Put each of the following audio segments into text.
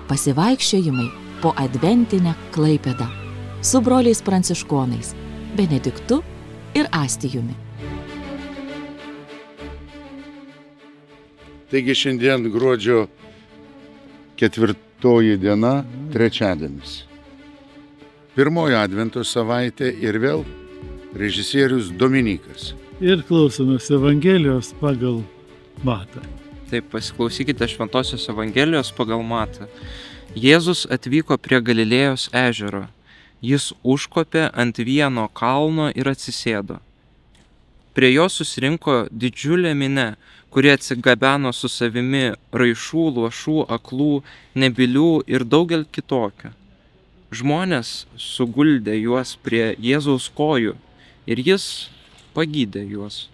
Pasivaikščiojimai po adventinę Klaipėdą su broliais pranciškonais Benediktu ir Astijumi. Taigi šiandien gruodžio 4 diena, trečiadienis. Pirmoji advento savaitė ir vėl režisierius Dominykas. Ir klausomės Evangelijos pagal Matą. Taip, pasiklausykite Šventosios Evangelijos pagal Matą. Jėzus atvyko prie Galilėjos ežero. Jis užkopė ant vieno kalno ir atsisėdo. Prie jo susirinko didžiulė minia, kurie atsigabeno su savimi raišų, luošų, aklų, nebylių ir daugel kitokio. Žmonės suguldė juos prie Jėzaus kojų ir jis pagydė juos.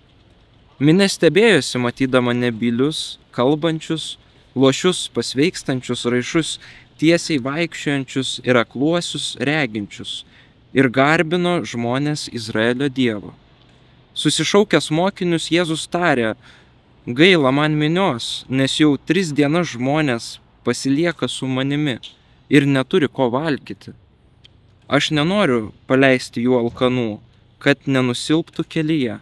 Minia stebėjosi, matydama nebylius, kalbančius, luošius, pasveikstančius, raišus, tiesiai vaikščiojančius ir akluosius reginčius ir garbino žmonės Izraelio Dievo. Susišaukęs mokinius Jėzus tarė: gaila man minios, nes jau 3 dienas žmonės pasilieka su manimi ir neturi ko valgyti. Aš nenoriu paleisti jų alkanų, kad nenusilptų kelyje.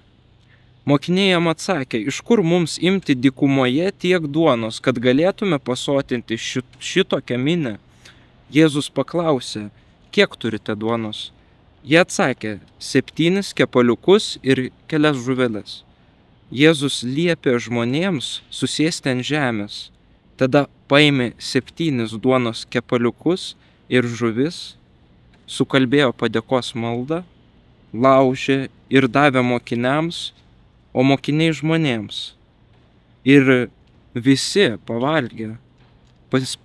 Mokiniai jam atsakė: iš kur mums imti dykumoje tiek duonos, kad galėtume pasotinti šitokią minią? Jėzus paklausė: kiek turite duonos? Jie atsakė: 7 kepaliukus ir kelias žuveles. Jėzus liepė žmonėms susėsti ant žemės. Tada paėmė 7 duonos kepaliukus ir žuvis, sukalbėjo padėkos maldą, laužė ir davė mokiniams, o mokiniai žmonėms. Ir visi pavalgė,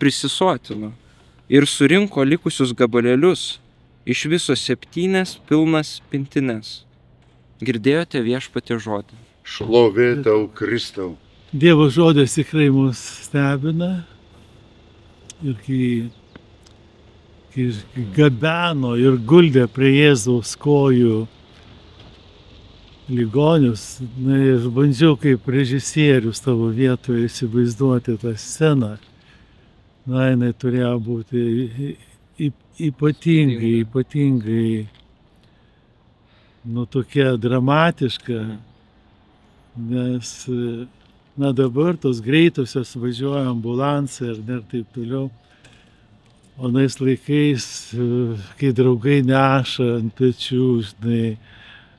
prisisotino ir surinko likusius gabalėlius, iš viso 7 pilnas pintines. Girdėjote Viešpaties žodį. Šlovė tau, Kristau. Dievo žodis tikrai mus stebina. Ir kai gabeno ir guldė prie Jėzaus kojų ligonius, aš bandžiau kaip režisierius tavo vietoje įsivaizduoti tą sceną. Jinai turėjo būti ypatingai, tokia dramatiška, nes, dabar tos greitosios važiuoja ambulansai ir taip toliau. O nais laikais, kai draugai neša ant pečių,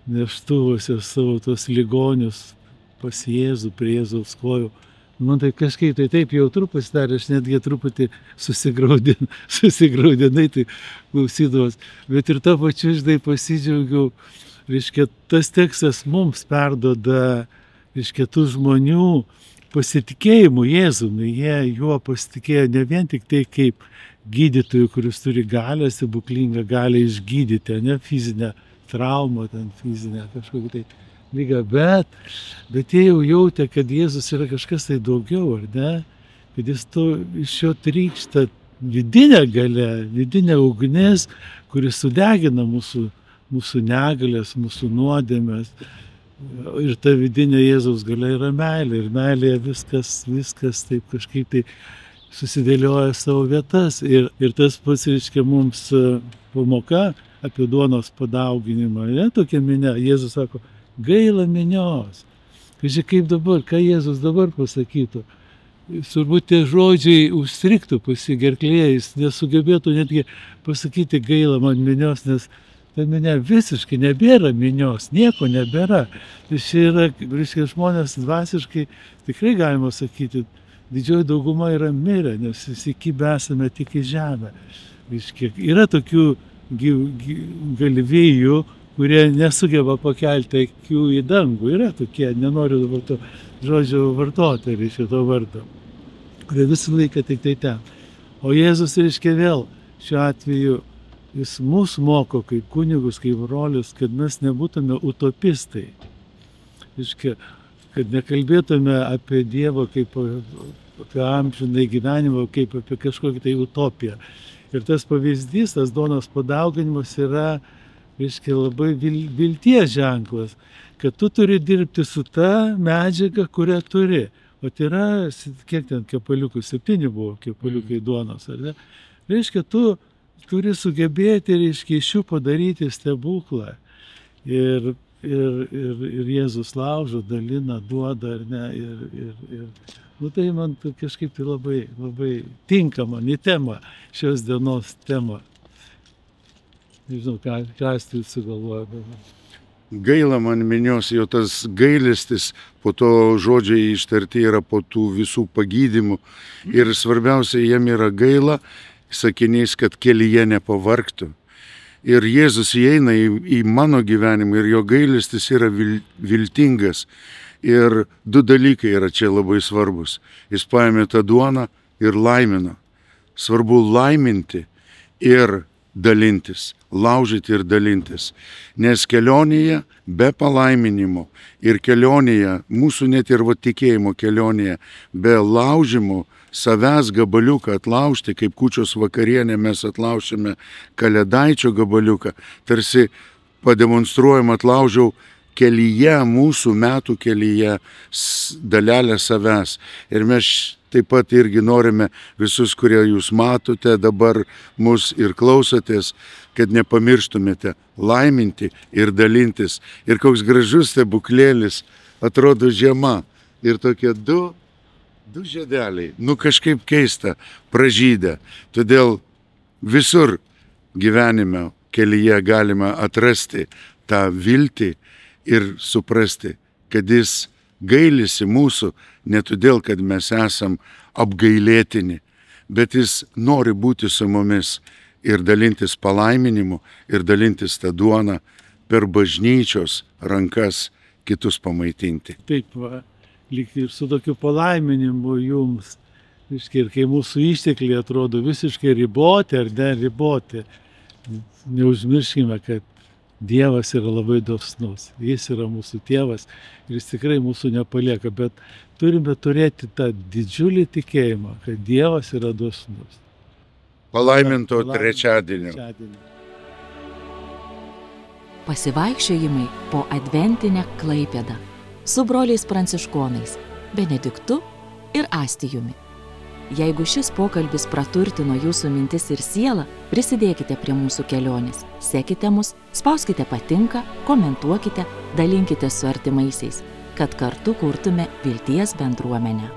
neštuvose savo tos ligonius pas Jėzų, prie Jėzaus kojų. Man tai kažkaip taip jautru pasidarė, aš netgi truputį susigraudinai tai klausydamas. Bet ir tą pačiu, pasidžiaugiau, tas tekstas mums perduoda, tų žmonių pasitikėjimų Jėzumi. Jie juo pasitikėjo ne vien tik tai kaip gydytojų, kuris turi galią, stebuklingą galią išgydyti, ne fizinę traumą, fizinę kažkokią tai lygą, bet jie jau jautė, kad Jėzus yra kažkas tai daugiau, ar ne? Kad jis iš jo trykšta vidinė galia, vidinė ugnis, kuris sudegina mūsų negalės, mūsų nuodėmes. Ir ta vidinė Jėzaus galia yra meilė. Ir meilėje viskas taip kažkaip tai susidėlioja savo vietas. Ir tas pats reiškia mums pamoka apie duonos padauginimą. Tokia minia. Jėzus sako: gaila minios. Kaip dabar, ką Jėzus dabar pasakytų? Turbūt tie žodžiai užstriktų pasigerklėje, jis nesugebėtų netgi pasakyti gaila man minios, nes ta minia visiškai nebėra minios, nieko nebėra. Čia yra, reiškia, žmonės dvasiškai, tikrai galima sakyti, didžioji dauguma yra mirę, nes įsikibę esame tik į žemę. Reiškia, yra tokių galvijų, kurie nesugeba pakelti akių į dangų. Yra tokie, nenoriu dabar to žodžio vartoti, reiškia, to vardo. Kurie visą laiką tik tai ten. O Jėzus, reiškia, vėl šiuo atveju, jis mus moko kaip kunigus, kaip brolius, kad mes nebūtume utopistai. Reiškia, kad nekalbėtume apie Dievą kaip apie amžinai gyvenimą, kaip apie kažkokią tai utopiją. Ir tas pavyzdys, tas duonos padauginimas yra, reiškia, labai vilties ženklas, kad tu turi dirbti su ta medžiaga, kurią turi. O tai yra, kiek ten kepaliukų, 7 buvo kepaliukai duonos, ar ne? Reiškia, tu turi sugebėti, reiškia, iš jų padaryti stebuklą. Ir Jėzus laužo, dalina, duoda, ar ne? Nu tai man kažkaip tai labai, labai tinkama, ne tema, šios dienos tema. Nežinau, ką tu sugalvoji. Gaila man minios, jau tas gailestis, po to žodžiai ištarti yra po tų visų pagydymų. Ir svarbiausia, jiem yra gaila, sakiniais, kad kelyje nepavargtų. Ir Jėzus įeina į mano gyvenimą ir jo gailestis yra viltingas. Ir 2 dalykai yra čia labai svarbus. Jis paėmė tą duoną ir laimino. Svarbu laiminti ir dalintis, laužyti ir dalintis. Nes kelionėje be palaiminimo ir kelionėje, mūsų net ir tikėjimo kelionėje, be laužimo, savęs gabaliuką atlaužti, kaip kūčios vakarienė mes atlaušime kalėdaičio gabaliuką, tarsi pademonstruojam, atlaužiau kelyje, mūsų metų kelyje dalelę savęs. Ir mes taip pat irgi norime visus, kurie jūs matote dabar mus ir klausotės, kad nepamirštumėte laiminti ir dalintis. Ir koks gražus stebuklėlis, atrodo žiema. Ir tokie du žiedeliai, nu kažkaip keista, pražydę. Todėl visur gyvenime kelyje galima atrasti tą viltį ir suprasti, kad jis gailisi mūsų ne todėl, kad mes esam apgailėtini, bet jis nori būti su mumis ir dalintis palaiminimu, ir dalintis tą duoną per bažnyčios rankas kitus pamaitinti. Taip, va, lyg ir su tokiu palaiminimu jums, ir kai mūsų ištekliai atrodo visiškai riboti ar neriboti, neužmirškime, kad Dievas yra labai dosnus, jis yra mūsų tėvas ir jis tikrai mūsų nepalieka, bet turime turėti tą didžiulį tikėjimą, kad Dievas yra dosnus. Palaiminto trečiadienio. Pasivaikščiojimai po adventinę Klaipėdą su broliais pranciškonais Benediktu ir Astijumi. Jeigu šis pokalbis praturtino jūsų mintis ir sielą, prisidėkite prie mūsų kelionės. Sekite mus, spauskite patinka, komentuokite, dalinkite su artimaisiais, kad kartu kurtume vilties bendruomenę.